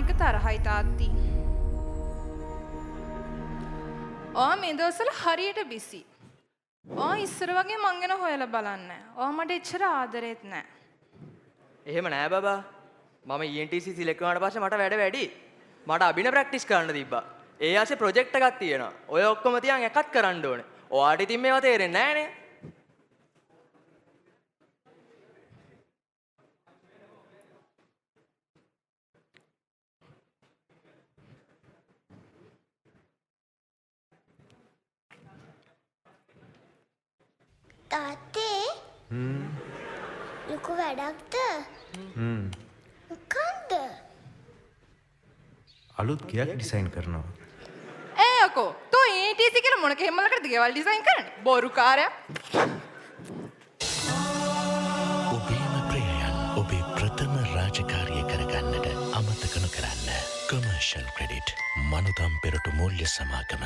එක තරහයි තාත්ති. මේ දවස්වල හරියට බිසි. ඉස්සර වගේ මං ගැන හොයලා බලන්නේ. මට එච්චර ආදරෙත් නැහැ. එහෙම නෑ බබා. මම ENTC සිලෙක්ට් වුණාට පස්සේ මට වැඩ වැඩි. මට අභිනය ප්‍රැක්ටිස් කරන්න තිබ්බා. ඒ ආසේ ප්‍රොජෙක්ට් එකක් තියෙනවා. ඔය ඔක්කොම තියන් එකක් කරන්න ඕනේ. ඔයාට ඉතින් මේවා තේරෙන්නේ නෑනේ. තාත්තේ ලොකු වැඩක්ද? මොකන්ද? අලුත් ගයක් ඩිසයින් කරනවා. යකෝ තෝ ETC කියලා මොන කෙම්මලකටද ගෙවල් ඩිසයින් කරන්නේ? බොරුකාරයා. ඔබේම ප්‍රියයන් ඔබේ ප්‍රථම රාජකාරිය කරගන්නට අමතක නොකරන්න. කොමර්ෂල් ක්‍රෙඩිට් මනුදම් පෙරටු මූල්‍ය සමාගම